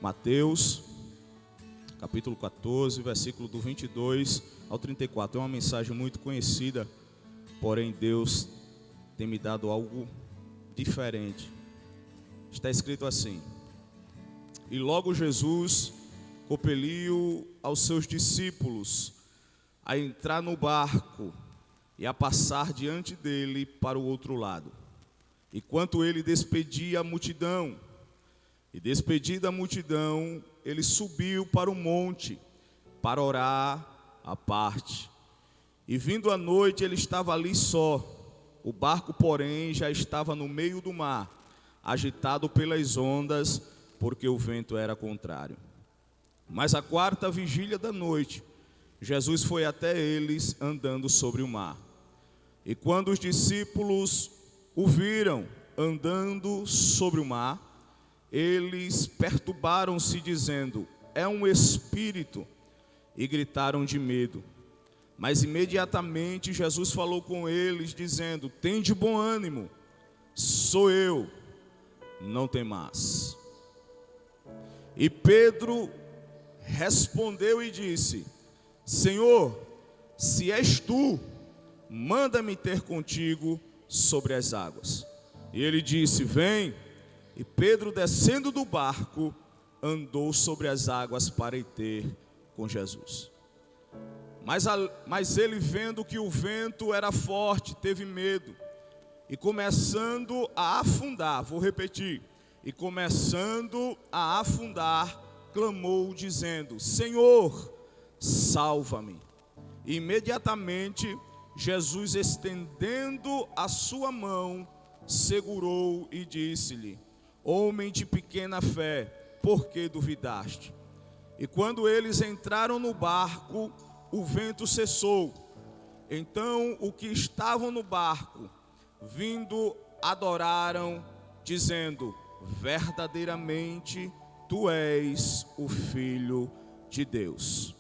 Mateus, capítulo 14, versículo do 22 ao 34. É uma mensagem muito conhecida, porém Deus tem me dado algo diferente. Está escrito assim: E logo Jesus compeliu aos seus discípulos a entrar no barco e a passar diante dele para o outro lado. Enquanto ele despedia a multidão, e despedida a multidão, ele subiu para o monte para orar à parte. E vindo a noite, ele estava ali só. O barco, porém, já estava no meio do mar, agitado pelas ondas, porque o vento era contrário. Mas à quarta vigília da noite, Jesus foi até eles andando sobre o mar. E quando os discípulos o viram andando sobre o mar, eles perturbaram-se, dizendo: é um espírito, e gritaram de medo. Mas imediatamente Jesus falou com eles, dizendo: tende bom ânimo, sou eu, não temais. E Pedro respondeu e disse: Senhor, se és tu, manda-me ter contigo sobre as águas. E ele disse: vem. E Pedro, descendo do barco, andou sobre as águas para ir ter com Jesus. Mas ele, vendo que o vento era forte, teve medo, e começando a afundar, vou repetir, e começando a afundar, clamou dizendo: Senhor, salva-me. E imediatamente Jesus, estendendo a sua mão, segurou e disse-lhe: homem de pequena fé, por que duvidaste? E quando eles entraram no barco, o vento cessou. Então os que estavam no barco, vindo, adoraram, dizendo: verdadeiramente tu és o Filho de Deus.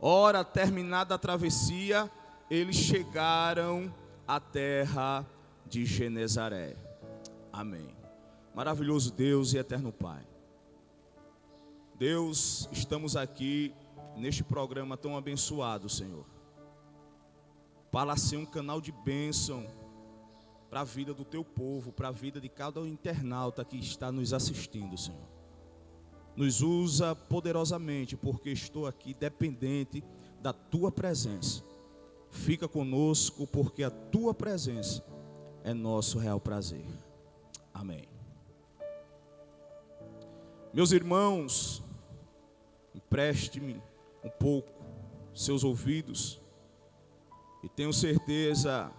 Ora, terminada a travessia, eles chegaram à terra de Genezaré. Amém. Maravilhoso Deus e eterno Pai, Deus, estamos aqui neste programa tão abençoado, Senhor, para ser um canal de bênção para a vida do teu povo, para a vida de cada internauta que está nos assistindo, Senhor. Nos usa poderosamente, porque estou aqui dependente da tua presença. Fica conosco, porque a tua presença é nosso real prazer. Amém. Meus irmãos, empreste-me um pouco seus ouvidos, e tenho certeza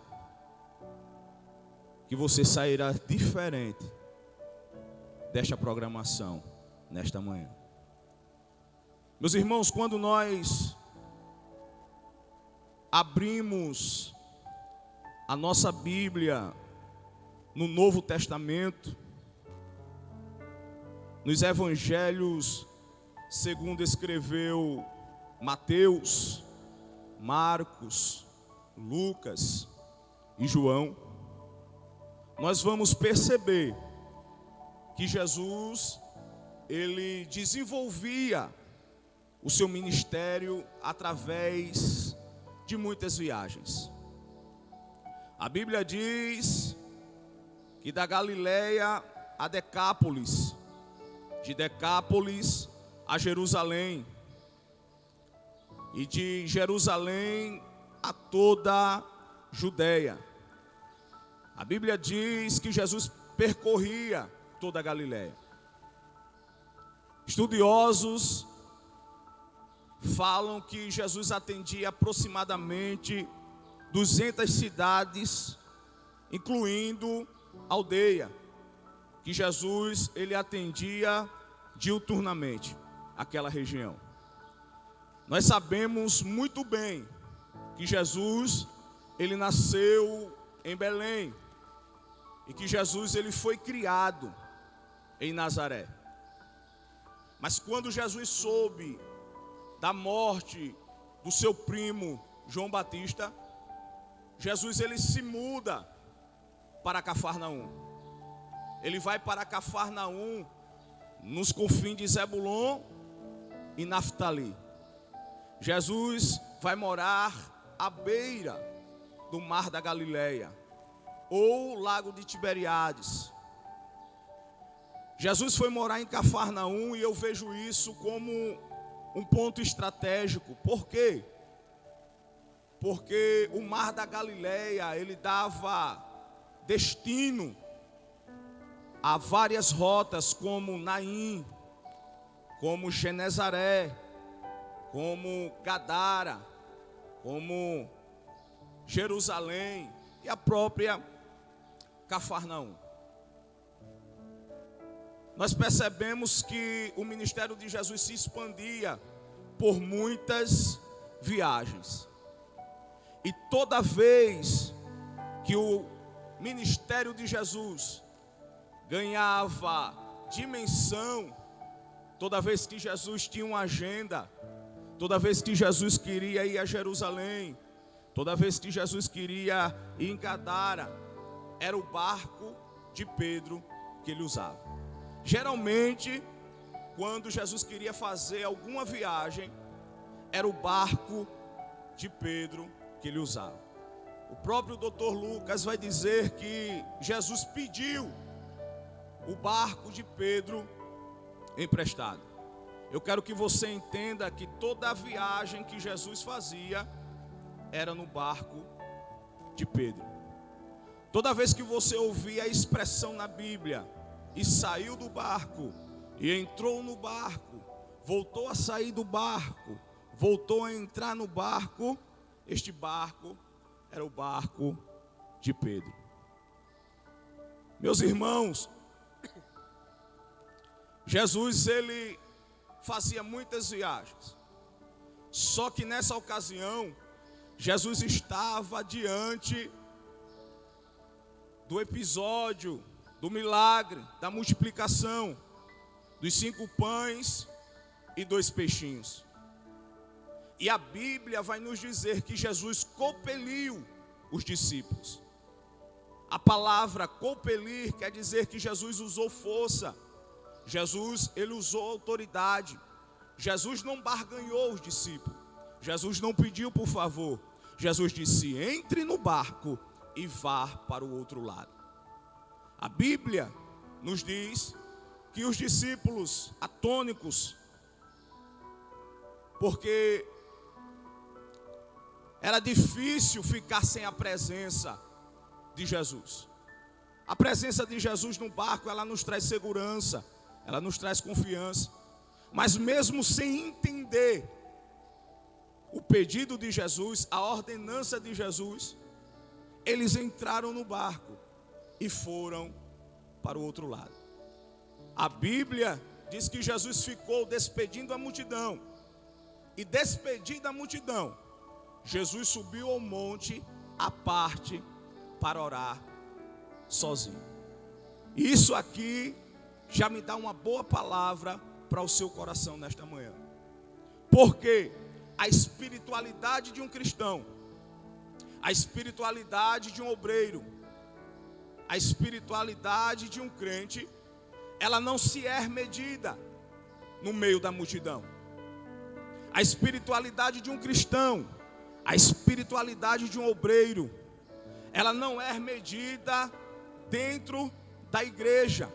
que você sairá diferente desta programação nesta manhã. Meus irmãos, quando nós abrimos a nossa Bíblia no Novo Testamento, nos evangelhos segundo escreveu Mateus, Marcos, Lucas e João, nós vamos perceber que Jesus, ele desenvolvia o seu ministério através de muitas viagens. A Bíblia diz que da Galileia a Decápolis, de Decápolis a Jerusalém, e de Jerusalém a toda a Judeia. A Bíblia diz que Jesus percorria toda a Galileia. Estudiosos falam que Jesus atendia aproximadamente 200 cidades, incluindo aldeia, que Jesus ele atendia diuturnamente aquela região. Nós sabemos muito bem que Jesus ele nasceu em Belém e que Jesus ele foi criado em Nazaré. Mas quando Jesus soube da morte do seu primo João Batista, Jesus ele se muda para Cafarnaum. Ele vai para Cafarnaum nos confins de Zebulon e Naftali. Jesus vai morar à beira do mar da Galileia, ou lago de Tiberíades. Jesus foi morar em Cafarnaum e eu vejo isso como um ponto estratégico. Por quê? Porque o mar da Galileia, ele dava destino a várias rotas, como Naim, como Genezaré, como Gadara, como Jerusalém e a própria Cafarnaum. Nós percebemos que o ministério de Jesus se expandia por muitas viagens. E toda vez que o ministério de Jesus ganhava dimensão, toda vez que Jesus tinha uma agenda, toda vez que Jesus queria ir a Jerusalém, toda vez que Jesus queria ir em Gadara, era o barco de Pedro que ele usava. Geralmente, quando Jesus queria fazer alguma viagem, era o barco de Pedro que ele usava. O próprio Dr. Lucas vai dizer que Jesus pediu o barco de Pedro emprestado. Eu quero que você entenda que toda a viagem que Jesus fazia era no barco de Pedro. Toda vez que você ouvir a expressão na Bíblia, e saiu do barco, e entrou no barco, voltou a sair do barco, voltou a entrar no barco, este barco era o barco de Pedro. Meus irmãos, Jesus, ele fazia muitas viagens. Só que nessa ocasião, Jesus estava diante do episódio, do milagre, da multiplicação dos 5 pães e 2 peixinhos. E a Bíblia vai nos dizer que Jesus compeliu os discípulos. A palavra compelir quer dizer que Jesus usou força. Jesus, ele usou autoridade. Jesus não barganhou os discípulos. Jesus não pediu por favor. Jesus disse: entre no barco e vá para o outro lado. A Bíblia nos diz que os discípulos atônicos, porque era difícil ficar sem a presença de Jesus. A presença de Jesus no barco, ela nos traz segurança, ela nos traz confiança. Mas mesmo sem entender o pedido de Jesus, a ordenança de Jesus, eles entraram no barco e foram para o outro lado. A Bíblia diz que Jesus ficou despedindo a multidão. E despedida a multidão, Jesus subiu ao monte à parte para orar sozinho. Isso aqui já me dá uma boa palavra para o seu coração nesta manhã. Porque a espiritualidade de um cristão, a espiritualidade de um obreiro, a espiritualidade de um crente, ela não se é medida no meio da multidão. A espiritualidade de um cristão, a espiritualidade de um obreiro, ela não é medida dentro da igreja.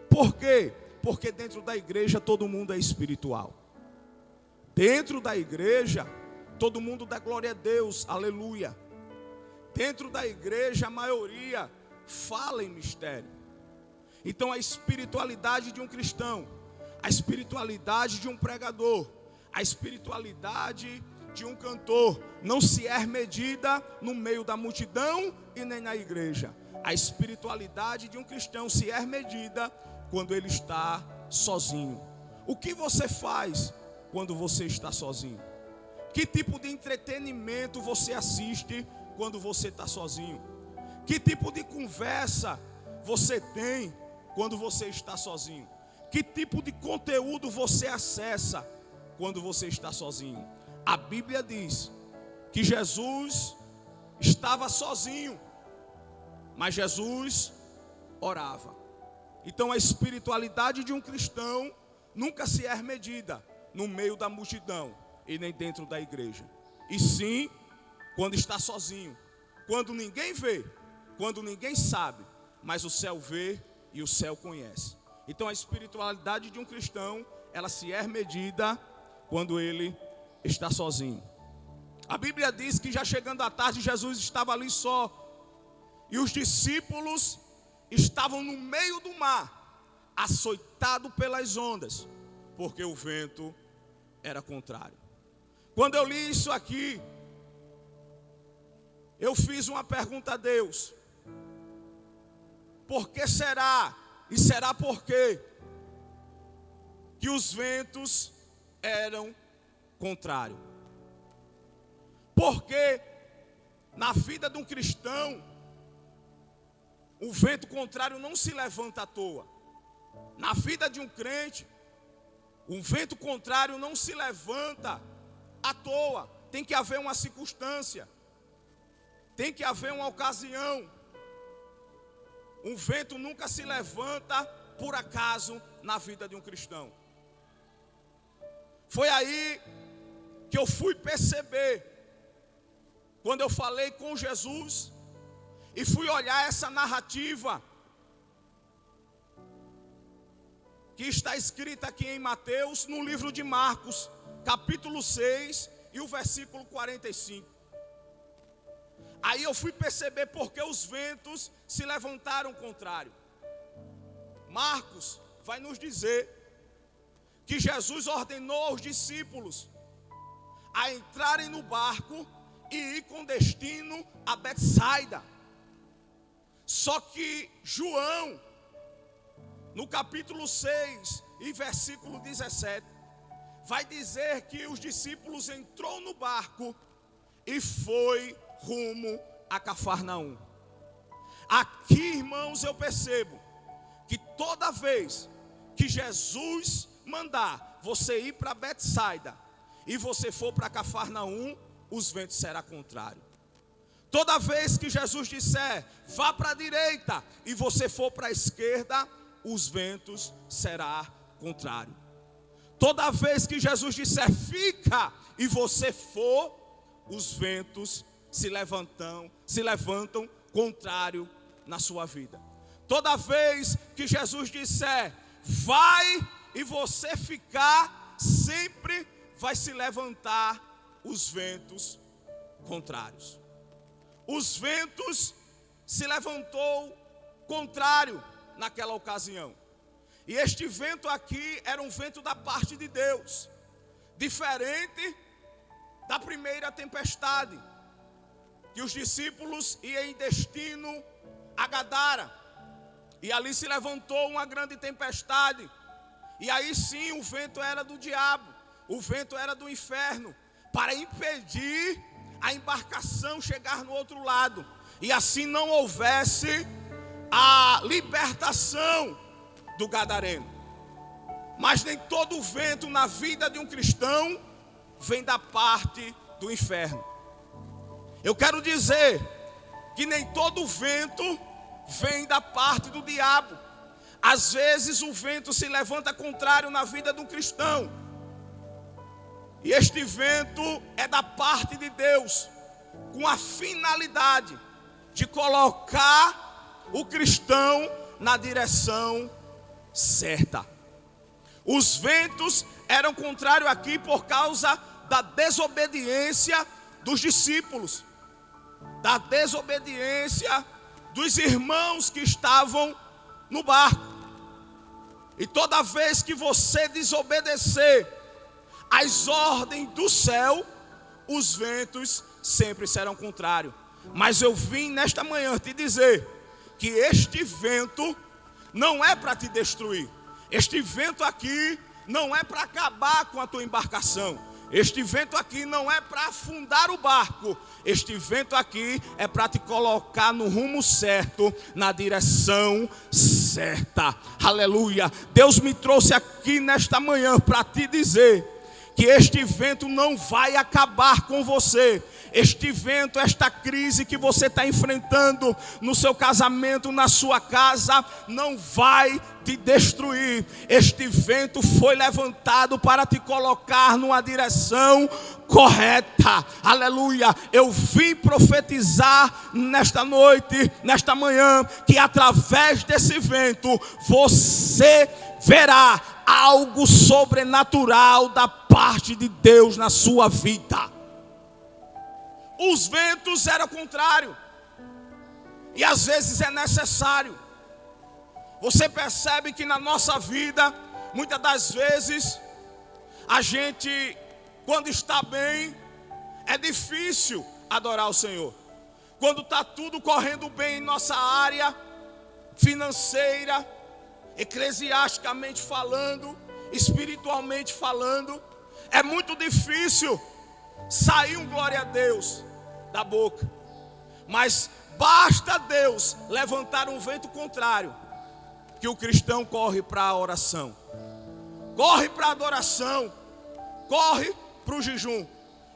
Por quê? Porque dentro da igreja todo mundo é espiritual. Dentro da igreja todo mundo dá glória a Deus, aleluia. Dentro da igreja a maioria fala em mistério. Então a espiritualidade de um cristão, a espiritualidade de um pregador, a espiritualidade de um cantor não se é medida no meio da multidão e nem na igreja. A espiritualidade de um cristão se é medida quando ele está sozinho. O que você faz quando você está sozinho? Que tipo de entretenimento você assiste quando você está sozinho? Que tipo de conversa você tem quando você está sozinho? Que tipo de conteúdo você acessa quando você está sozinho? A Bíblia diz que Jesus estava sozinho, mas Jesus orava. Então a espiritualidade de um cristão nunca se é medida no meio da multidão e nem dentro da igreja. E sim, quando está sozinho, quando ninguém vê, quando ninguém sabe, mas o céu vê e o céu conhece. Então a espiritualidade de um cristão, ela se é medida quando ele está sozinho. A Bíblia diz que já chegando à tarde, Jesus estava ali só. E os discípulos estavam no meio do mar, açoitado pelas ondas, porque o vento era contrário. Quando eu li isso aqui, eu fiz uma pergunta a Deus: por que será, e será por quê, que os ventos eram contrários? Porque na vida de um cristão, o vento contrário não se levanta à toa. Na vida de um crente, o vento contrário não se levanta à toa. Tem que haver uma circunstância, tem que haver uma ocasião. Um vento nunca se levanta por acaso na vida de um cristão. Foi aí que eu fui perceber, quando eu falei com Jesus e fui olhar essa narrativa que está escrita aqui em Mateus, no livro de Marcos, capítulo 6 e o versículo 45. Aí eu fui perceber porque os ventos se levantaram contrário. Marcos vai nos dizer que Jesus ordenou aos discípulos a entrarem no barco e ir com destino a Betsaida. Só que João, no capítulo 6 e versículo 17, vai dizer que os discípulos entrou no barco e foi rumo a Cafarnaum. Aqui, irmãos, eu percebo que toda vez que Jesus mandar você ir para Betsaida e você for para Cafarnaum, os ventos serão contrários. Toda vez que Jesus disser vá para a direita e você for para a esquerda, os ventos serão contrários. Toda vez que Jesus disser fica e você for, os ventos se levantam contrário na sua vida. Toda vez que Jesus disser vai e você ficar, sempre vai se levantar os ventos contrários. Os ventos se levantou contrário naquela ocasião. E este vento aqui era um vento da parte de Deus, diferente da primeira tempestade, que os discípulos iam em destino a Gadara, e ali se levantou uma grande tempestade, e aí sim o vento era do diabo, o vento era do inferno, para impedir a embarcação chegar no outro lado, e assim não houvesse a libertação do gadareno. Mas nem todo vento na vida de um cristão vem da parte do inferno. Eu quero dizer que nem todo vento vem da parte do diabo. Às vezes o vento se levanta contrário na vida de um cristão, e este vento é da parte de Deus, com a finalidade de colocar o cristão na direção certa. Os ventos eram contrários aqui por causa da desobediência dos discípulos, da desobediência dos irmãos que estavam no barco. E toda vez que você desobedecer as ordens do céu, os ventos sempre serão contrários. Mas eu vim nesta manhã te dizer que este vento não é para te destruir. Este vento aqui não é para acabar com a tua embarcação. Este vento aqui não é para afundar o barco. Este vento aqui é para te colocar no rumo certo, na direção certa. Aleluia. Deus me trouxe aqui nesta manhã para te dizer que este vento não vai acabar com você. Este vento, esta crise que você está enfrentando no seu casamento, na sua casa, não vai te destruir. Este vento foi levantado para te colocar numa direção correta. Aleluia. Eu vim profetizar nesta noite, nesta manhã, que através desse vento você verá algo sobrenatural da parte de Deus na sua vida. Os ventos eram contrários, e às vezes é necessário. Você percebe que na nossa vida, muitas das vezes, a gente, quando está bem, é difícil adorar o Senhor. Quando está tudo correndo bem em nossa área financeira, eclesiasticamente falando, espiritualmente falando, é muito difícil sair um glória a Deus da boca. Mas basta Deus levantar um vento contrário, que o cristão corre para a oração, corre para a adoração, corre para o jejum.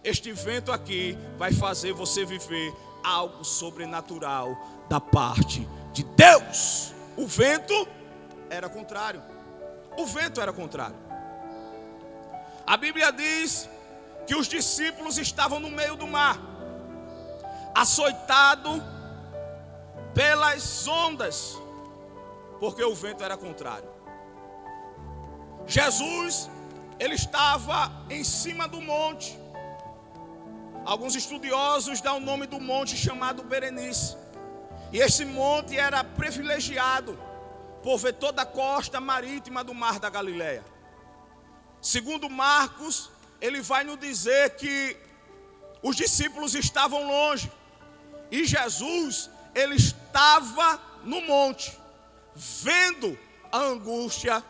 Este vento aqui vai fazer você viver algo sobrenatural da parte de Deus. O vento era contrário. O vento era contrário. A Bíblia diz que os discípulos estavam no meio do mar, açoitado pelas ondas, porque o vento era contrário. Jesus, ele estava em cima do monte. Alguns estudiosos dão o nome do monte chamado Berenice. E esse monte era privilegiado por ver toda a costa marítima do mar da Galileia. Segundo Marcos, ele vai nos dizer que os discípulos estavam longe e Jesus, ele estava no monte, vendo a angústia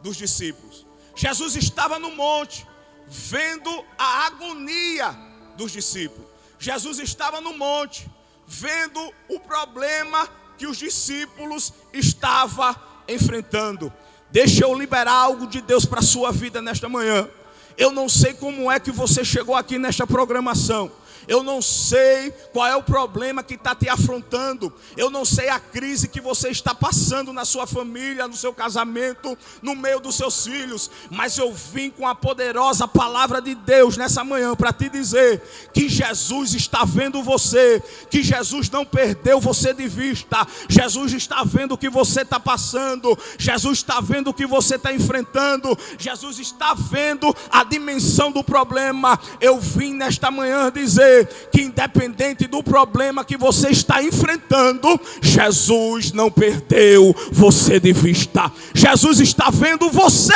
dos discípulos. Jesus estava no monte, vendo a agonia dos discípulos. Jesus estava no monte, vendo o problema que os discípulos estavam enfrentando. Deixa eu liberar algo de Deus para a sua vida nesta manhã. Eu não sei como é que você chegou aqui nesta programação. Eu não sei qual é o problema que está te afrontando. Eu não sei a crise que você está passando na sua família, no seu casamento, no meio dos seus filhos. Mas eu vim com a poderosa palavra de Deus nessa manhã para te dizer que Jesus está vendo você, que Jesus não perdeu você de vista. Jesus está vendo o que você está passando. Jesus está vendo o que você está enfrentando. Jesus está vendo a dimensão do problema. Eu vim nesta manhã dizer que independente do problema que você está enfrentando, Jesus não perdeu você de vista. Jesus está vendo você.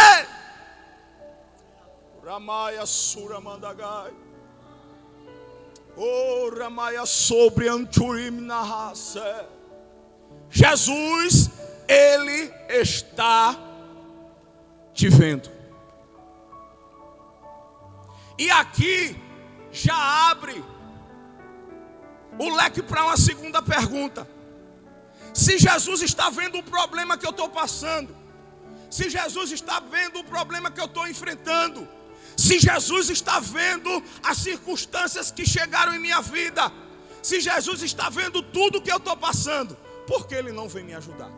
Ramaya Suramandagai. Oh, Ramaya sobre Anturim Nahase. Jesus, ele está te vendo. E aqui já abre o leque para uma segunda pergunta. Se Jesus está vendo o problema que eu estou passando, se Jesus está vendo o problema que eu estou enfrentando, se Jesus está vendo as circunstâncias que chegaram em minha vida, se Jesus está vendo tudo que eu estou passando, por que Ele não vem me ajudar?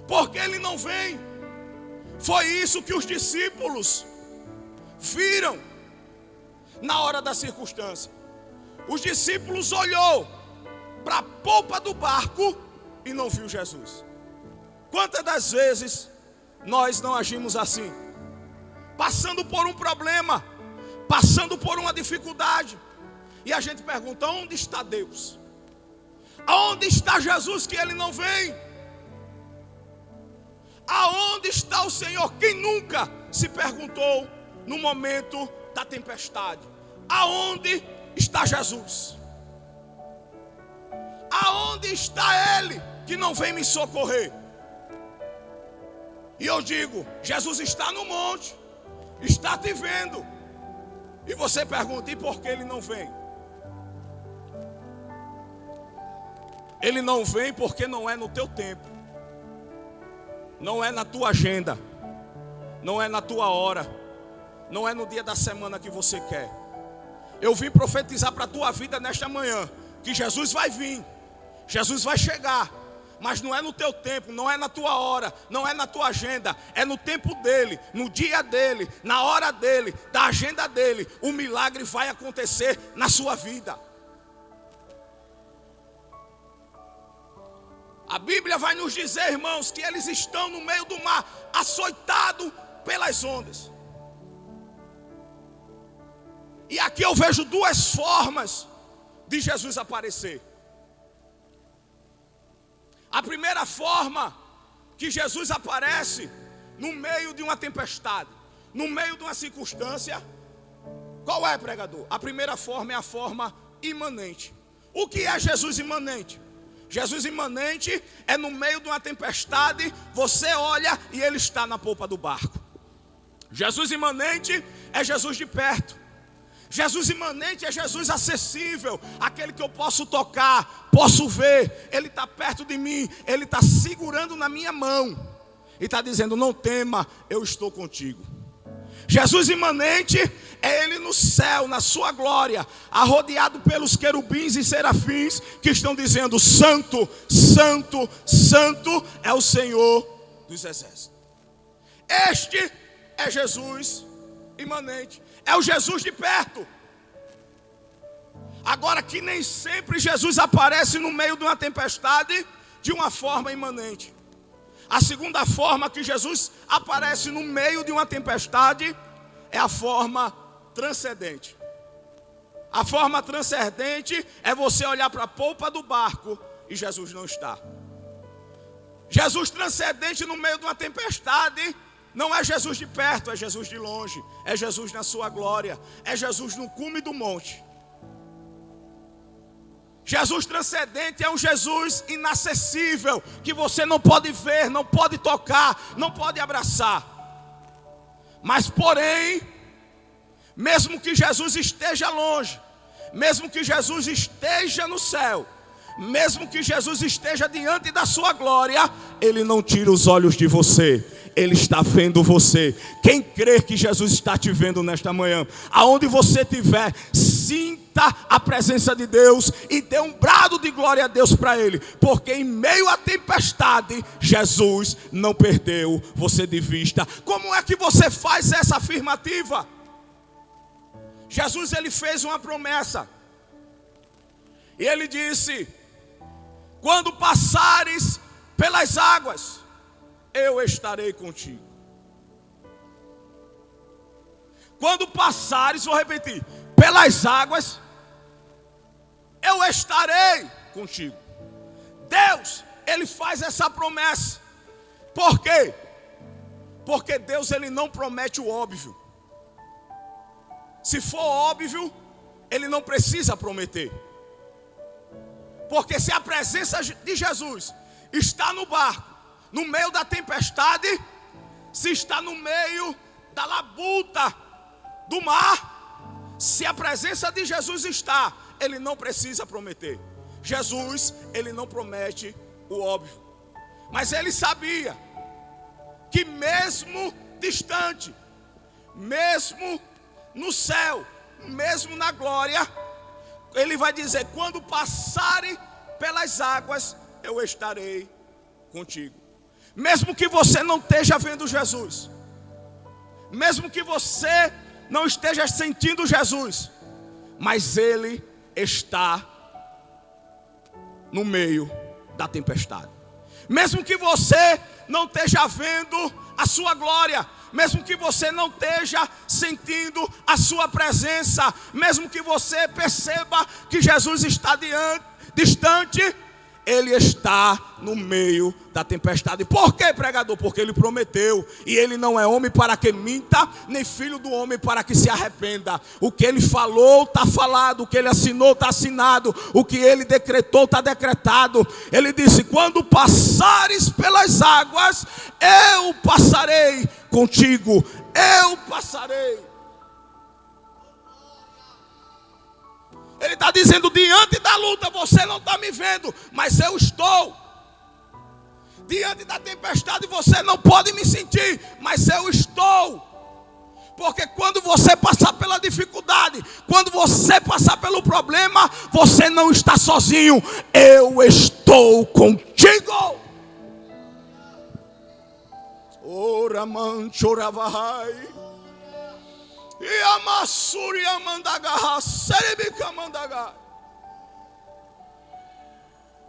Por que Ele não vem? Foi isso que os discípulos viram na hora da circunstância. Os discípulos olhou para a polpa do barco e não viu Jesus. Quantas das vezes nós não agimos assim? Passando por um problema, passando por uma dificuldade, e a gente pergunta: onde está Deus? Aonde está Jesus que Ele não vem? Aonde está o Senhor? Quem nunca se perguntou no momento da tempestade: aonde está Jesus? Aonde está Ele que não vem me socorrer? E eu digo: Jesus está no monte, está te vendo. E você pergunta: e por que Ele não vem? Ele não vem porque não é no teu tempo, não é na tua agenda, não é na tua hora, não é no dia da semana que você quer. Eu vim profetizar para a tua vida nesta manhã que Jesus vai vir, Jesus vai chegar, mas não é no teu tempo, não é na tua hora, não é na tua agenda, é no tempo dele, no dia dele, na hora dele, da agenda dele. O milagre vai acontecer na sua vida. A Bíblia vai nos dizer, irmãos, que eles estão no meio do mar, açoitados pelas ondas. E aqui eu vejo duas formas de Jesus aparecer. A primeira forma que Jesus aparece no meio de uma tempestade, no meio de uma circunstância. Qual é, pregador? A primeira forma é a forma imanente. O que é Jesus imanente? Jesus imanente é no meio de uma tempestade, você olha e ele está na polpa do barco. Jesus imanente é Jesus de perto. Jesus imanente é Jesus acessível, aquele que eu posso tocar, posso ver, ele está perto de mim, ele está segurando na minha mão e está dizendo: não tema, eu estou contigo. Jesus imanente é ele no céu, na sua glória, arrodeado pelos querubins e serafins que estão dizendo: santo, santo, santo é o Senhor dos exércitos. Este é Jesus imanente, é o Jesus de perto. Agora, que nem sempre Jesus aparece no meio de uma tempestade de uma forma imanente. A segunda forma que Jesus aparece no meio de uma tempestade é a forma transcendente. A forma transcendente é você olhar para a polpa do barco e Jesus não está. Jesus transcendente no meio de uma tempestade não é Jesus de perto, é Jesus de longe. É Jesus na sua glória, é Jesus no cume do monte. Jesus transcendente é um Jesus inacessível, que você não pode ver, não pode tocar, não pode abraçar. Mas porém, mesmo que Jesus esteja longe, mesmo que Jesus esteja no céu, mesmo que Jesus esteja diante da sua glória, ele não tira os olhos de você. Ele está vendo você. Quem crê que Jesus está te vendo nesta manhã, aonde você estiver, sinta a presença de Deus e dê um brado de glória a Deus para Ele, porque em meio à tempestade, Jesus não perdeu você de vista. Como é que você faz essa afirmativa? Jesus, ele fez uma promessa, e ele disse: quando passares pelas águas, eu estarei contigo. Quando passares, vou repetir, pelas águas, eu estarei contigo. Deus, ele faz essa promessa. Por quê? Porque Deus, ele não promete o óbvio. Se for óbvio, ele não precisa prometer. Porque se a presença de Jesus está no barco, no meio da tempestade, se está no meio da labuta do mar, se a presença de Jesus está, ele não precisa prometer. Jesus, ele não promete o óbvio. Mas ele sabia que mesmo distante, mesmo no céu, mesmo na glória, ele vai dizer: quando passarem pelas águas, eu estarei contigo. Mesmo que você não esteja vendo Jesus, mesmo que você não esteja sentindo Jesus, mas ele está no meio da tempestade. Mesmo que você não esteja vendo a sua glória, mesmo que você não esteja sentindo a sua presença, mesmo que você perceba que Jesus está distante, ele está no meio da tempestade. Por quê, pregador? Porque ele prometeu, e ele não é homem para que minta, nem filho do homem para que se arrependa. O que ele falou está falado, o que ele assinou está assinado, o que ele decretou está decretado. Ele disse: quando passares pelas águas, eu passarei contigo, eu passarei. Ele está dizendo: diante da luta você não está me vendo, mas eu estou. Diante da tempestade você não pode me sentir, mas eu estou. Porque quando você passar pela dificuldade, quando você passar pelo problema, você não está sozinho. Eu estou contigo. Ora manchoravai. E amassuri amandagarra, seribica mandagar.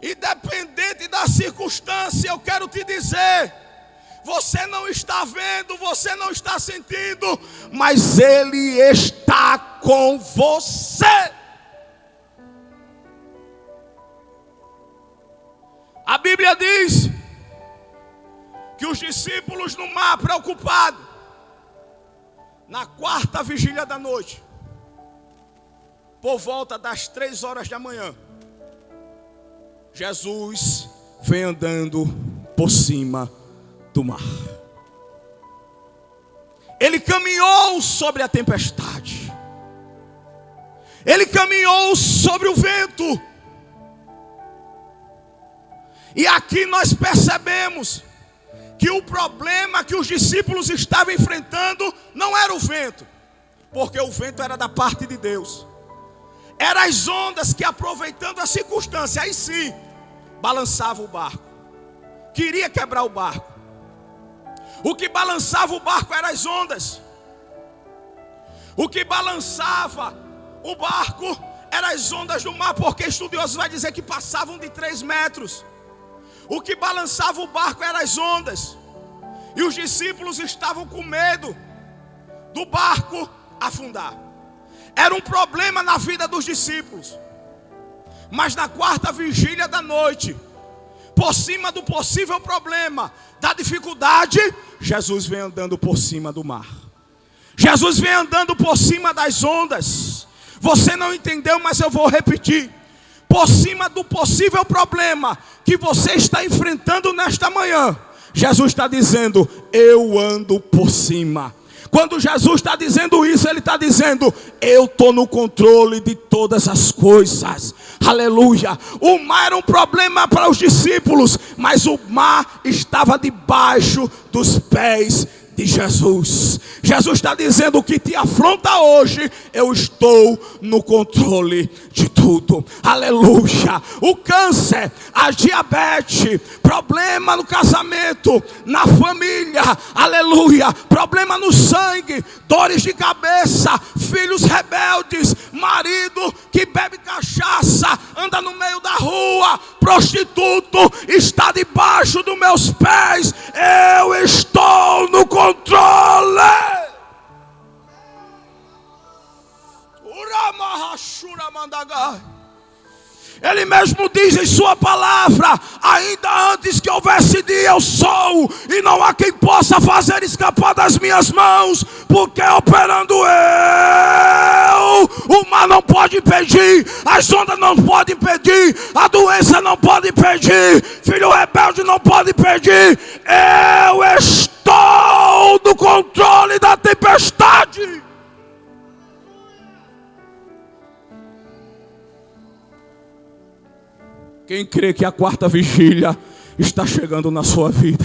Independente da circunstância, eu quero te dizer, você não está vendo, você não está sentindo, mas Ele está com você. A Bíblia diz que os discípulos no mar, preocupados, na quarta vigília da noite, por volta das 3 horas da manhã, Jesus vem andando por cima do mar. Ele caminhou sobre a tempestade. Ele caminhou sobre o vento. E aqui nós percebemos que o problema que os discípulos estavam enfrentando não era o vento, porque o vento era da parte de Deus. Eram as ondas que, aproveitando a circunstância, aí sim, balançava o barco. Queria quebrar o barco. O que balançava o barco eram as ondas. O que balançava o barco eram as ondas do mar, porque estudiosos vai dizer que passavam de 3 metros. O que balançava o barco eram as ondas. E os discípulos estavam com medo do barco afundar. Era um problema na vida dos discípulos. Mas na quarta vigília da noite, por cima do possível problema, da dificuldade, Jesus vem andando por cima do mar. Jesus vem andando por cima das ondas. Você não entendeu, mas eu vou repetir. Por cima do possível problema que você está enfrentando nesta manhã, Jesus está dizendo, eu ando por cima. Quando Jesus está dizendo isso, Ele está dizendo, eu estou no controle de todas as coisas. Aleluia. O mar era um problema para os discípulos, mas o mar estava debaixo dos pés de Jesus. Jesus está dizendo, o que te afronta hoje, eu estou no controle de tudo. Aleluia. O câncer, a diabetes, problema no casamento, na família, aleluia, problema no sangue, dores de cabeça, filhos rebeldes, marido que bebe cachaça, anda no meio da rua, prostituto, está debaixo dos meus pés. Eu estou no controle. Ele mesmo diz em sua palavra, ainda antes que houvesse dia eu sou, e não há quem possa fazer escapar das minhas mãos, porque operando eu, o mar não pode impedir, as ondas não podem impedir, a doença não pode impedir, filho rebelde não pode impedir. Eu estou no controle da tempestade. Quem crê que a quarta vigília está chegando na sua vida?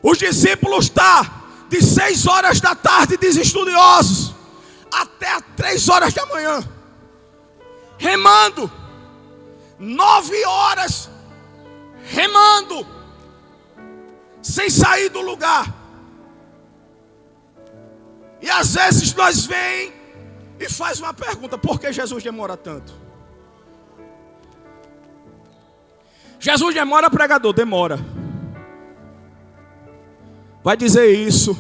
Os discípulos estão de 6 horas da tarde, diz estudiosos, até 3 horas da manhã, remando, 9 horas, remando, sem sair do lugar. E às vezes nós vem e faz uma pergunta, por que Jesus demora tanto? Jesus demora, pregador, demora. Vai dizer isso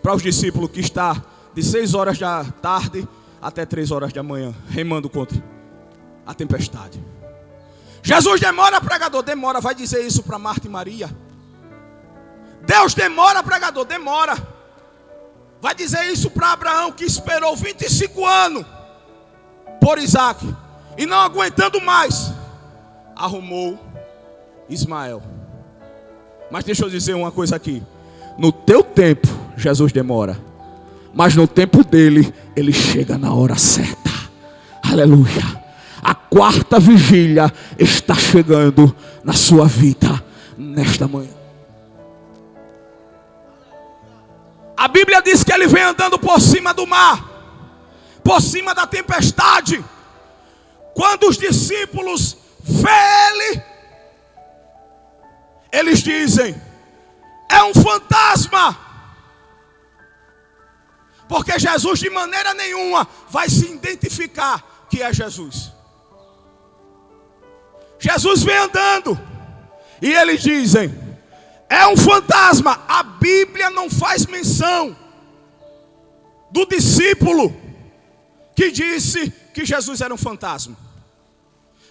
para os discípulos que está de 6 horas da tarde até 3 horas da manhã, remando contra a tempestade. Jesus demora, pregador, demora. Vai dizer isso para Marta e Maria. Deus demora, pregador, demora. Vai dizer isso para Abraão, que esperou 25 anos por Isaac, e não aguentando mais, arrumou Ismael. Mas deixa eu dizer uma coisa aqui. No teu tempo, Jesus demora, mas no tempo dele, ele chega na hora certa. Aleluia. A quarta vigília está chegando na sua vida nesta manhã. A Bíblia diz que ele vem andando por cima do mar, por cima da tempestade. Quando os discípulos vêem ele, eles dizem: é um fantasma. Porque Jesus de maneira nenhuma vai se identificar que é Jesus. Jesus vem andando e eles dizem: é um fantasma. A Bíblia não faz menção do discípulo que disse que Jesus era um fantasma.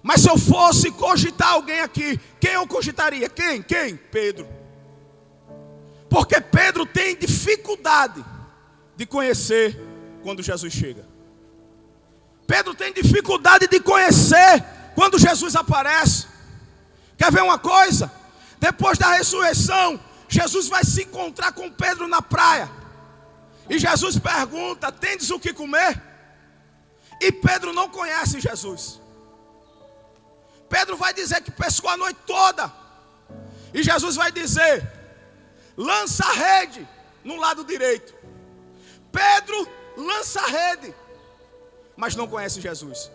Mas se eu fosse cogitar alguém aqui, quem eu cogitaria? Quem? Pedro. Porque Pedro tem dificuldade de conhecer quando Jesus chega. Pedro tem dificuldade de conhecer quando Jesus aparece. Quer ver uma coisa? Depois da ressurreição, Jesus vai se encontrar com Pedro na praia. E Jesus pergunta: tendes o que comer? E Pedro não conhece Jesus. Pedro vai dizer que pescou a noite toda. E Jesus vai dizer: lança a rede no lado direito. Pedro lança a rede, mas não conhece Jesus.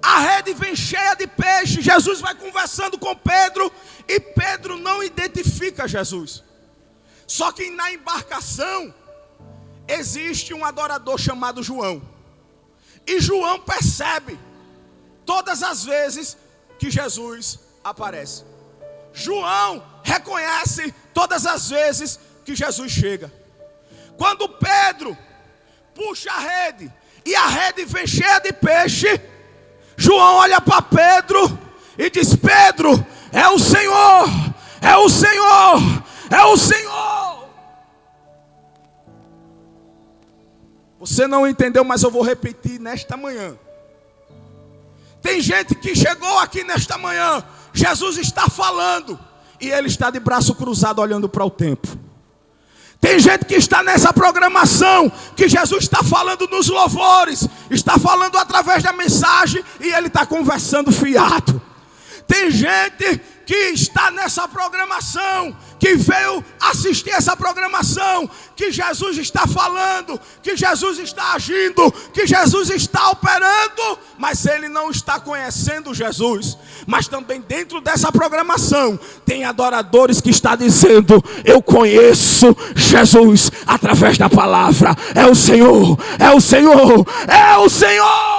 A rede vem cheia de peixe. Jesus vai conversando com Pedro e Pedro não identifica Jesus. Só que na embarcação existe um adorador chamado João. E João percebe todas as vezes que Jesus aparece. João reconhece todas as vezes que Jesus chega. Quando Pedro puxa a rede e a rede vem cheia de peixe, João olha para Pedro e diz: Pedro, é o Senhor, é o Senhor, é o Senhor. Você não entendeu, mas eu vou repetir nesta manhã. Tem gente que chegou aqui nesta manhã, Jesus está falando e ele está de braço cruzado olhando para o tempo. Tem gente que está nessa programação, que Jesus está falando nos louvores, está falando através da mensagem e ele está conversando fiado. Tem gente que está nessa programação, que veio assistir essa programação, que Jesus está falando, que Jesus está agindo, que Jesus está operando, mas ele não está conhecendo Jesus. Mas também dentro dessa programação tem adoradores que estão dizendo: eu conheço Jesus através da palavra. É o Senhor, é o Senhor, é o Senhor.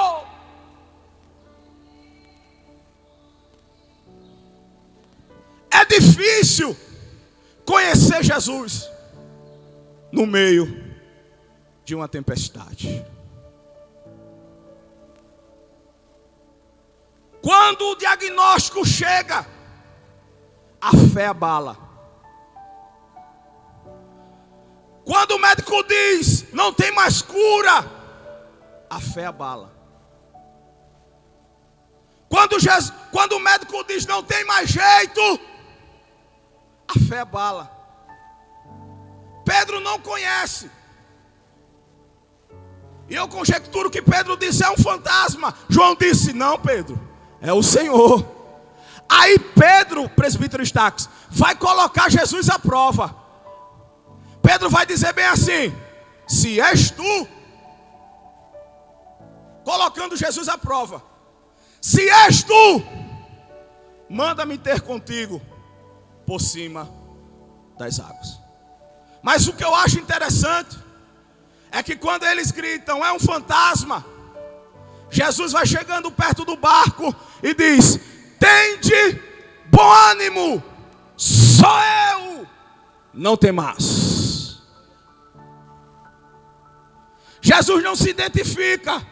É difícil conhecer Jesus no meio de uma tempestade. Quando o diagnóstico chega, a fé abala. Quando o médico diz: não tem mais cura, a fé abala. Quando o médico diz: não tem mais jeito, a fé abala. Pedro não conhece. E eu conjecturo que Pedro disse: é um fantasma. João disse: não, Pedro, é o Senhor. Aí Pedro, presbítero Stax, vai colocar Jesus à prova. Pedro vai dizer bem assim: se és tu, colocando Jesus à prova, se és tu, manda-me ter contigo por cima das águas. Mas o que eu acho interessante é que quando eles gritam: é um fantasma, Jesus vai chegando perto do barco e diz: tende bom ânimo, sou eu, não temas. Jesus não se identifica.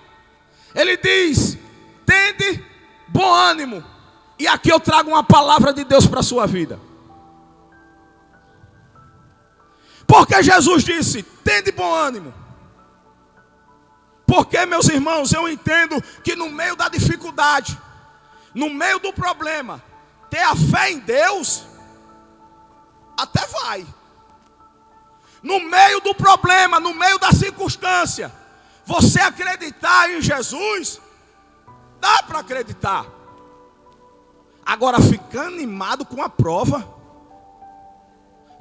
Ele diz: tende bom ânimo. E aqui eu trago uma palavra de Deus para a sua vida. Porque Jesus disse: tende bom ânimo. Porque, meus irmãos, eu entendo que no meio da dificuldade, no meio do problema, ter a fé em Deus, até vai. No meio do problema, no meio da circunstância, você acreditar em Jesus, dá para acreditar. Agora, ficar animado com a prova,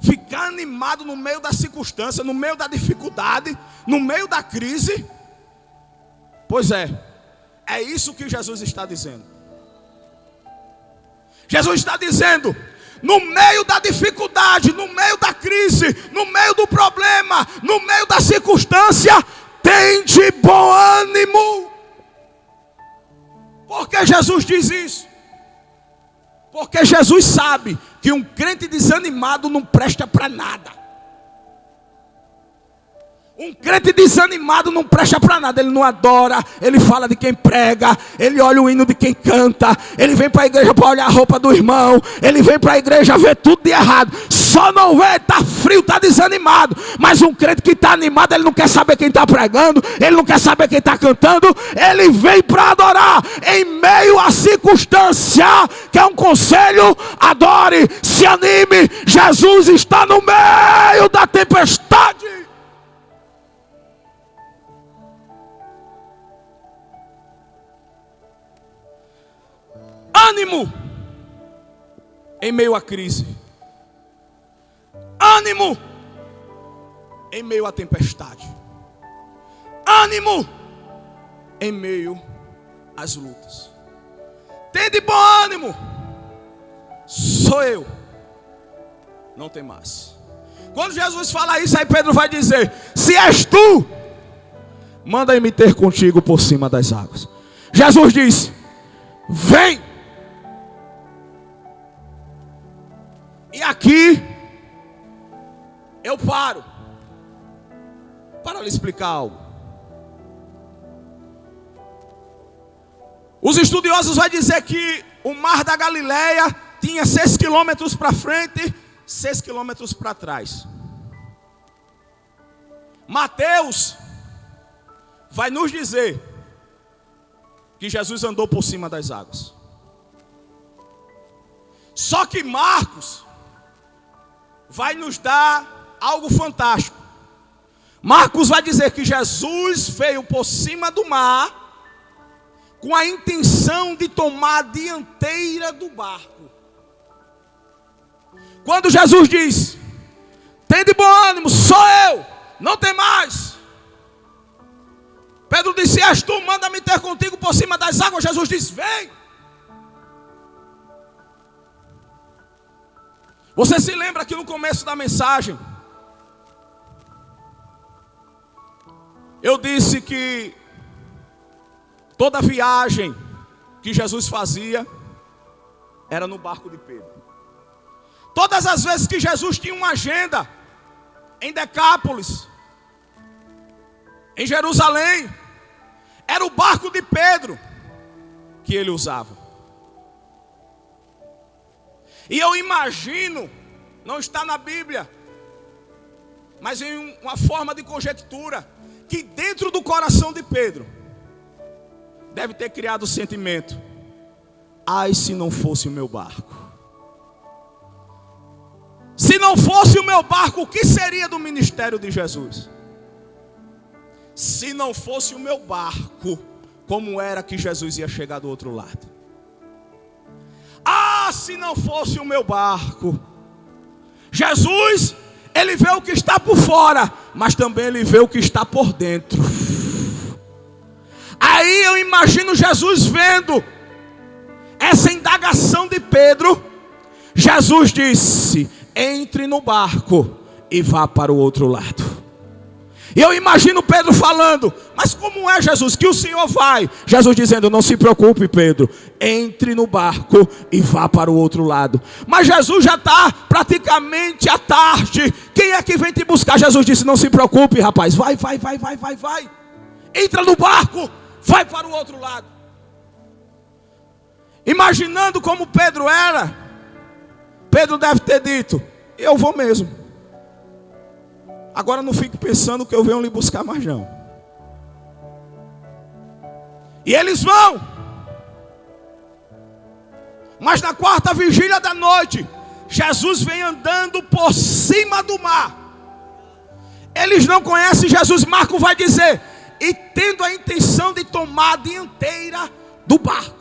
Ficar animado no meio da circunstância, no meio da dificuldade, no meio da crise. Pois é isso que Jesus está dizendo. Jesus está dizendo: no meio da dificuldade, no meio da crise, no meio do problema, no meio da circunstância, tende bom ânimo. Por que Jesus diz isso? Porque Jesus sabe que um crente desanimado não presta para nada. Um crente desanimado não presta para nada. Ele não adora, ele fala de quem prega, ele olha o hino de quem canta, ele vem para a igreja para olhar a roupa do irmão, ele vem para a igreja ver tudo de errado. Só não vê, está frio, está desanimado. Mas um crente que está animado, ele não quer saber quem está pregando, ele não quer saber quem está cantando, ele vem para adorar. Em meio à circunstância, que é um conselho, adore, se anime. Jesus está no meio da tempestade. Ânimo em meio à crise. Ânimo em meio à tempestade. Ânimo em meio às lutas. Tende bom ânimo. Sou eu. Não tem mais. Quando Jesus fala isso, aí Pedro vai dizer: se és tu, manda-me ter contigo por cima das águas. Jesus disse: vem. E aqui eu paro para lhe explicar algo. Os estudiosos vão dizer que o mar da Galileia tinha 6 quilômetros para frente, 6 quilômetros para trás. Mateus vai nos dizer que Jesus andou por cima das águas. Só que Marcos vai nos dar algo fantástico. Marcos vai dizer que Jesus veio por cima do mar com a intenção de tomar a dianteira do barco. Quando Jesus diz: tende bom ânimo, sou eu, não tem mais. Pedro disse: se és tu, manda-me ter contigo por cima das águas. Jesus disse: vem. Você se lembra que no começo da mensagem eu disse que toda viagem que Jesus fazia era no barco de Pedro. Todas as vezes que Jesus tinha uma agenda em Decápolis, em Jerusalém, era o barco de Pedro que ele usava. E eu imagino, não está na Bíblia, mas em uma forma de conjectura, que dentro do coração de Pedro deve ter criado o sentimento: ai, se não fosse o meu barco. Se não fosse o meu barco, o que seria do ministério de Jesus? Se não fosse o meu barco, como era que Jesus ia chegar do outro lado? Ah, se não fosse o meu barco. Jesus, ele vê o que está por fora, mas também ele vê o que está por dentro. Aí eu imagino Jesus vendo essa indagação de Pedro. Jesus disse: entre no barco e vá para o outro lado. E eu imagino Pedro falando: mas como é, Jesus, que o Senhor vai? Jesus dizendo: não se preocupe, Pedro, entre no barco e vá para o outro lado. Mas Jesus já está praticamente à tarde. Quem é que vem te buscar? Jesus disse: não se preocupe, rapaz, vai. Entra no barco, vai para o outro lado. Imaginando como Pedro era, Pedro deve ter dito: eu vou mesmo. Agora não fique pensando que eu venho lhe buscar mais não. E eles vão. Mas na quarta vigília da noite, Jesus vem andando por cima do mar. Eles não conhecem Jesus. Marcos vai dizer: e tendo a intenção de tomar a dianteira do barco.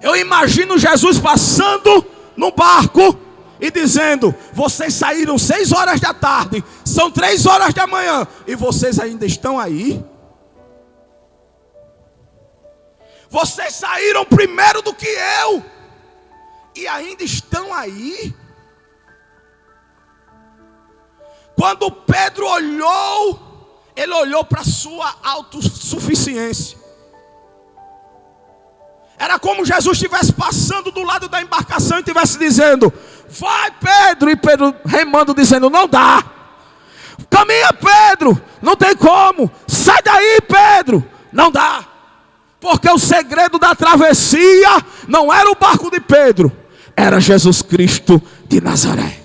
Eu imagino Jesus passando no barco e dizendo: vocês saíram 6 horas da tarde, são 3 horas da manhã, e vocês ainda estão aí? Vocês saíram primeiro do que eu, e ainda estão aí? Quando Pedro olhou, ele olhou para a sua autossuficiência. Era como Jesus estivesse passando do lado da embarcação e estivesse dizendo: vai, Pedro. E Pedro remando, dizendo: não dá. Caminha, Pedro, não tem como. Sai daí, Pedro, não dá. Porque o segredo da travessia não era o barco de Pedro, era Jesus Cristo de Nazaré.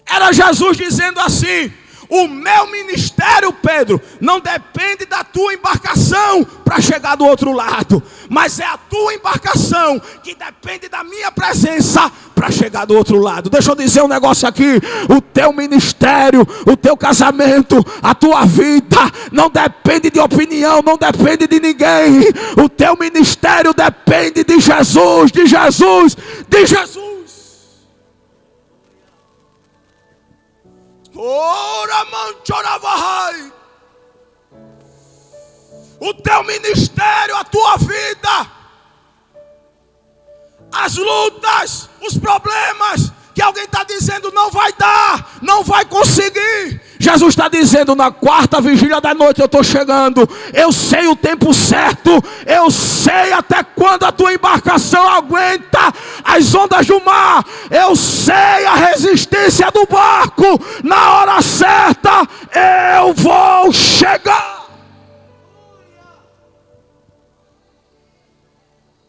Era Jesus dizendo assim: o meu ministério, Pedro, não depende da tua embarcação para chegar do outro lado, mas é a tua embarcação que depende da minha presença para chegar do outro lado. Deixa eu dizer um negócio aqui: o teu ministério, o teu casamento, a tua vida não depende de opinião, não depende de ninguém. O teu ministério depende de Jesus, de Jesus, de Jesus. O teu ministério, a tua vida, as lutas, os problemas que alguém está dizendo não vai dar, não vai conseguir. Jesus está dizendo: na 4ª vigília da noite eu estou chegando. Eu sei o tempo certo, eu sei até quando a tua embarcação aguenta as ondas do mar, eu sei a resistência do barco. Na hora certa eu vou chegar.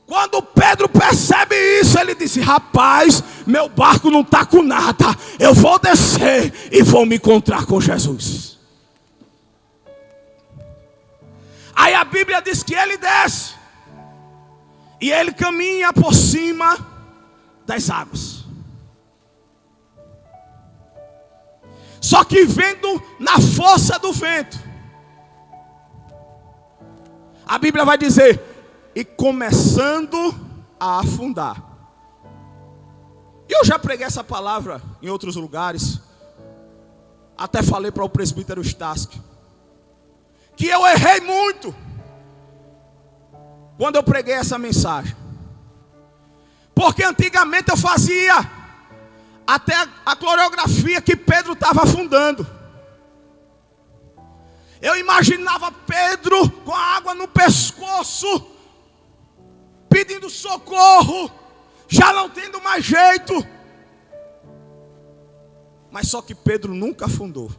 Quando Pedro percebe isso, ele disse: rapaz, meu barco não está com nada, eu vou descer e vou me encontrar com Jesus. Aí a Bíblia diz que ele desce e ele caminha por cima das águas. Só que vendo na força do vento, a Bíblia vai dizer: e começando a afundar. Eu já preguei essa palavra em outros lugares. Até falei para o presbítero Stasky que eu errei muito quando eu preguei essa mensagem. Porque antigamente eu fazia até a coreografia que Pedro estava afundando. Eu imaginava Pedro com a água no pescoço, pedindo socorro, já não tendo mais jeito. Mas só que Pedro nunca afundou.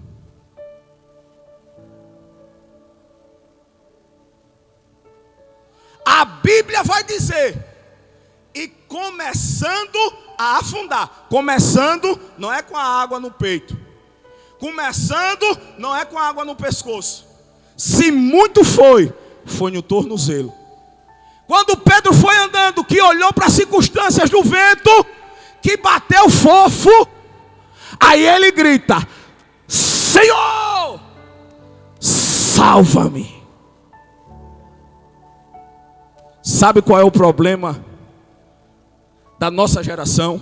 A Bíblia vai dizer: e começando a afundar. Começando não é com a água no peito, começando não é com a água no pescoço. Se muito foi no tornozelo. Quando Pedro foi andando, que olhou para as circunstâncias do vento, que bateu fofo, aí ele grita: Senhor, salva-me. Sabe qual é o problema da nossa geração?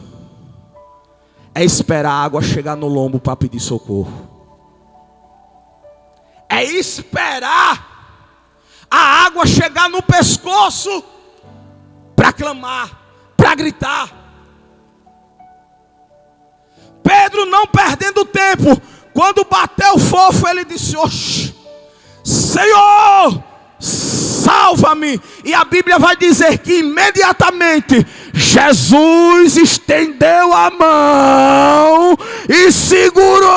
É esperar a água chegar no lombo para pedir socorro. É esperar a água chegar no pescoço para clamar, para gritar. Pedro, não perdendo tempo, quando bateu o fofo, ele disse: oxe, Senhor, salva-me. E a Bíblia vai dizer que imediatamente Jesus estendeu a mão e segurou.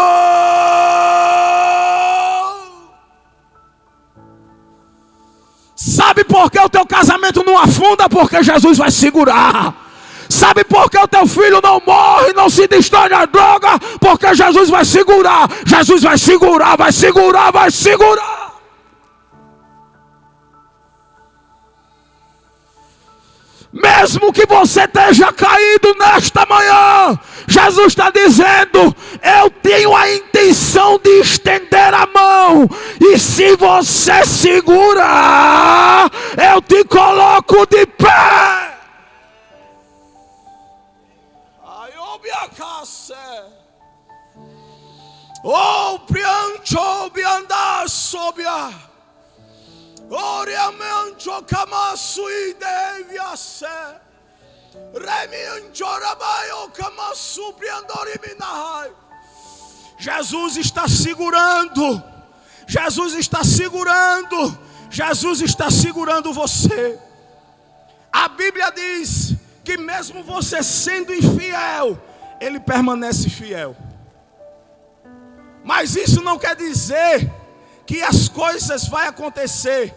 Sabe por que o teu casamento não afunda? Porque Jesus vai segurar. Sabe por que o teu filho não morre, não se destrói na droga? Porque Jesus vai segurar. Jesus vai segurar, vai segurar, vai segurar. Mesmo que você esteja caído nesta manhã, Jesus está dizendo: eu tenho a intenção de estender a mão, e se você segurar, eu te coloco de pé. Oh, priancho bianda sobia. Oriamancho kamasui deviase. Remincho rabaio kamasu priandori minahai. Jesus está segurando. Jesus está segurando. Jesus está segurando você. A Bíblia diz que mesmo você sendo infiel, Ele permanece fiel. Mas isso não quer dizer que as coisas vão acontecer.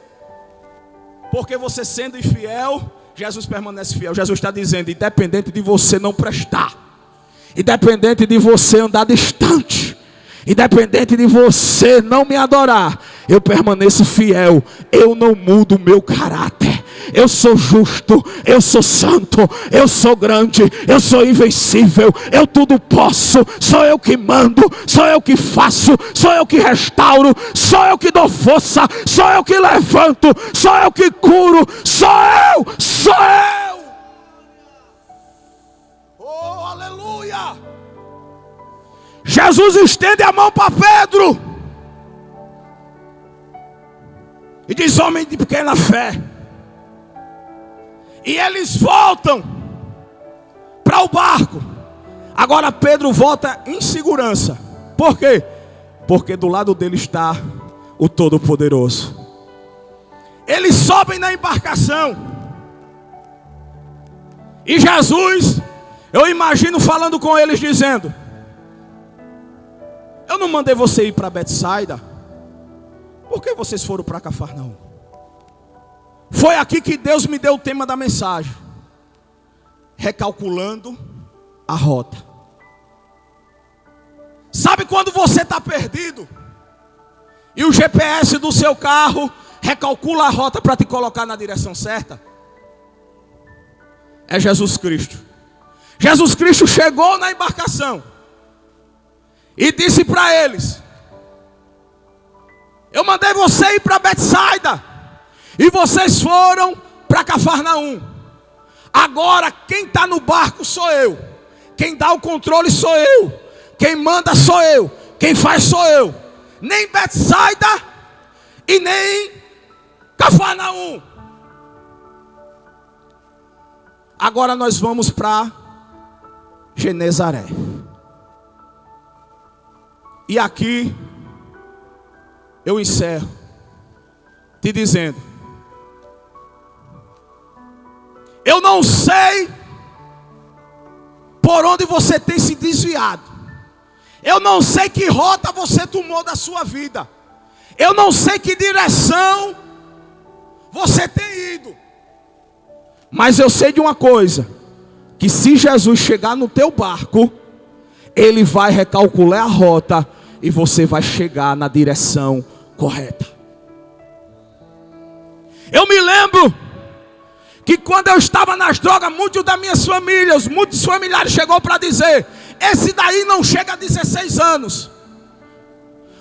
Porque você sendo infiel, Jesus permanece fiel. Jesus está dizendo, independente de você não prestar, independente de você andar distante, independente de você não me adorar, eu permaneço fiel. Eu não mudo o meu caráter. Eu sou justo, eu sou santo, eu sou grande, eu sou invencível, eu tudo posso, sou eu que mando, sou eu que faço, sou eu que restauro, sou eu que dou força, sou eu que levanto, sou eu que curo, sou eu. Oh, aleluia! Jesus estende a mão para Pedro e diz: homem de pequena fé. E eles voltam para o barco. Agora Pedro volta em segurança. Por quê? Porque do lado dele está o Todo-Poderoso. Eles sobem na embarcação. E Jesus, eu imagino falando com eles dizendo: eu não mandei você ir para Betsaida. Por que vocês foram para Cafarnaum? Foi aqui que Deus me deu o tema da mensagem: recalculando a rota. Sabe quando você está perdido e o GPS do seu carro recalcula a rota para te colocar na direção certa? É Jesus Cristo. Jesus Cristo chegou na embarcação e disse para eles: eu mandei você ir para Betsaida e vocês foram para Cafarnaum. Agora quem está no barco sou eu. Quem dá o controle sou eu. Quem manda sou eu. Quem faz sou eu. Nem Betsaida e nem Cafarnaum. Agora nós vamos para Genezaré. E aqui eu encerro te dizendo: eu não sei por onde você tem se desviado. Eu não sei que rota você tomou da sua vida. Eu não sei que direção você tem ido. Mas eu sei de uma coisa: que se Jesus chegar no teu barco, Ele vai recalcular a rota e você vai chegar na direção correta. Eu me lembro que quando eu estava nas drogas, muitos familiares chegou para dizer: esse daí não chega a 16 anos.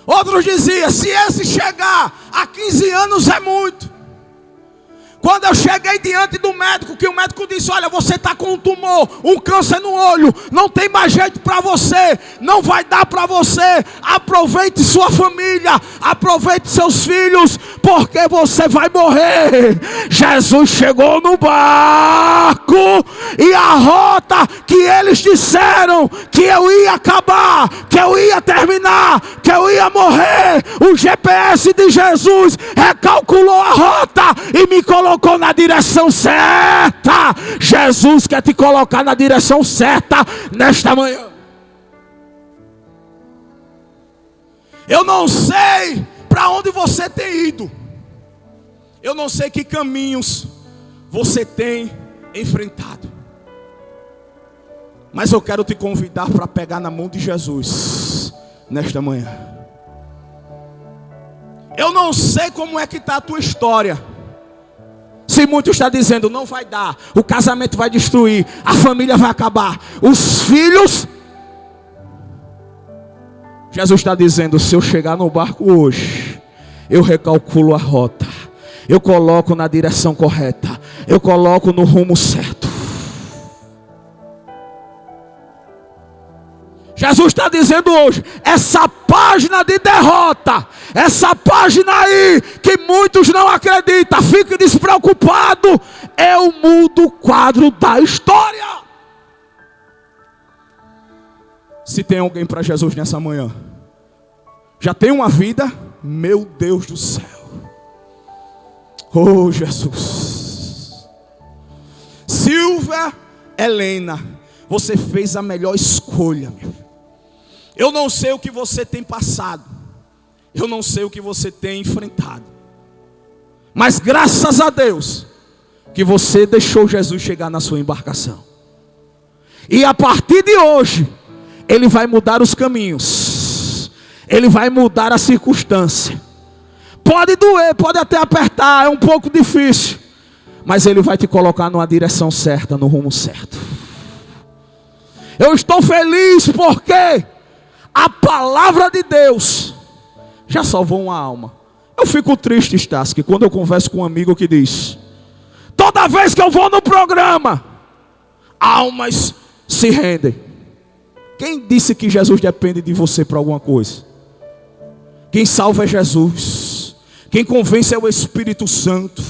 Outros diziam: se esse chegar a 15 anos é muito. Quando eu cheguei diante do médico, que o médico disse: olha, você está com um tumor, um câncer no olho, não tem mais jeito para você, não vai dar para você, aproveite sua família, aproveite seus filhos, porque você vai morrer. Jesus chegou no barco e a rota que eles disseram que eu ia acabar, que eu ia terminar, que eu ia morrer, o GPS de Jesus recalculou a rota e me colocou na direção certa. Jesus quer te colocar na direção certa nesta manhã. Eu não sei para onde você tem ido. Eu não sei que caminhos você tem enfrentado. Mas eu quero te convidar para pegar na mão de Jesus nesta manhã. Eu não sei como é que está a tua história. Se muito está dizendo: não vai dar, o casamento vai destruir, a família vai acabar, os filhos. Jesus está dizendo: se eu chegar no barco hoje, eu recalculo a rota, eu coloco na direção correta, eu coloco no rumo certo. Jesus está dizendo hoje: essa paz página de derrota, essa página aí que muitos não acreditam, fique despreocupado, eu mudo o quadro da história. Se tem alguém para Jesus nessa manhã, já tem uma vida, meu Deus do céu, oh Jesus. Silvia Helena, você fez a melhor escolha, meu. Eu não sei o que você tem passado, eu não sei o que você tem enfrentado, mas graças a Deus que você deixou Jesus chegar na sua embarcação. E a partir de hoje Ele vai mudar os caminhos, Ele vai mudar a circunstância. Pode doer, pode até apertar, é um pouco difícil, mas Ele vai te colocar numa direção certa, no rumo certo. Eu estou feliz porque a palavra de Deus já salvou uma alma. Eu fico triste, Stassi, quando eu converso com um amigo que diz: toda vez que eu vou no programa, almas se rendem. Quem disse que Jesus depende de você para alguma coisa? Quem salva é Jesus. Quem convence é o Espírito Santo.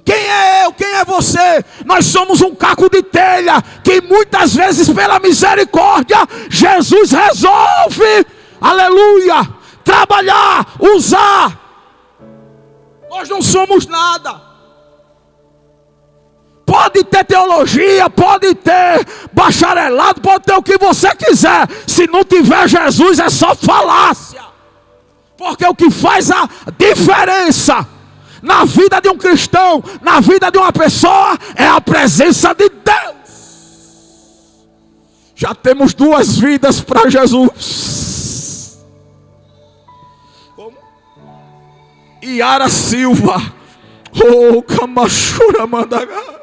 Quem é eu? Quem é você? Nós somos um caco de telha que muitas vezes, pela misericórdia, Jesus resolve, aleluia, trabalhar, usar. Nós não somos nada. Pode ter teologia, pode ter bacharelado, pode ter o que você quiser. Se não tiver Jesus, é só falácia. Porque o que faz a diferença na vida de um cristão, na vida de uma pessoa, é a presença de Deus. Já temos 2 vidas para Jesus. Como? Yara Silva. Oh, Camachura Mandaga.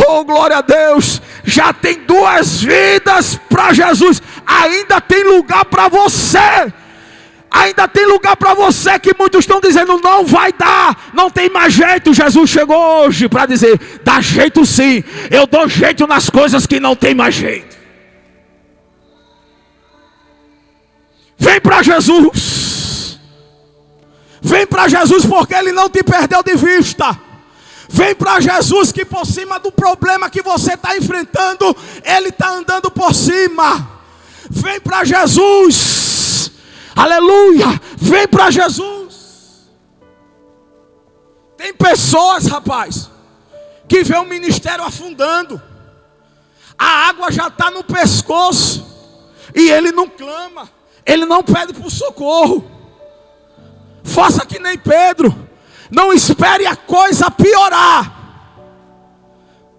Oh, glória a Deus. Já tem 2 vidas para Jesus. Ainda tem lugar para você. Ainda tem lugar para você, que muitos estão dizendo não vai dar, não tem mais jeito. Jesus chegou hoje para dizer: dá jeito sim, eu dou jeito nas coisas que não tem mais jeito. Vem para Jesus. Vem para Jesus, porque Ele não te perdeu de vista. Vem para Jesus, que por cima do problema que você está enfrentando, Ele está andando por cima. Vem para Jesus, aleluia, vem para Jesus. Tem pessoas, rapaz, que vê o ministério afundando, a água já está no pescoço, e ele não clama, ele não pede por socorro. Faça que nem Pedro. Não espere a coisa piorar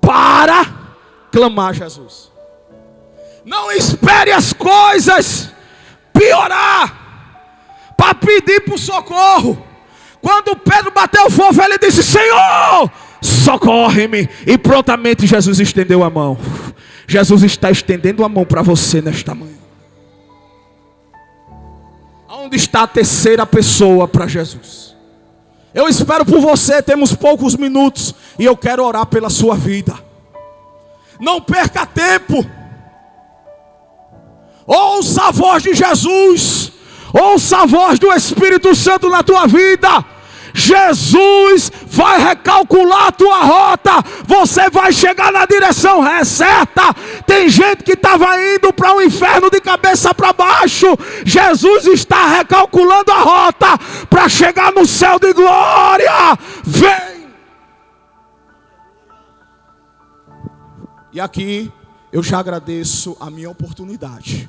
para clamar a Jesus. Não espere as coisas piorar para pedir por socorro. Quando Pedro bateu fogo, ele disse: Senhor, socorre-me. E prontamente Jesus estendeu a mão. Jesus está estendendo a mão para você nesta manhã. Onde está a terceira pessoa para Jesus? Eu espero por você, temos poucos minutos e eu quero orar pela sua vida. Não perca tempo. Ouça a voz de Jesus. Ouça a voz do Espírito Santo na tua vida. Jesus vai recalcular a tua rota. Você vai chegar na direção certa. Tem gente que estava indo para o inferno de cabeça para baixo. Jesus está recalculando a rota para chegar no céu de glória. Vem. E aqui eu já agradeço a minha oportunidade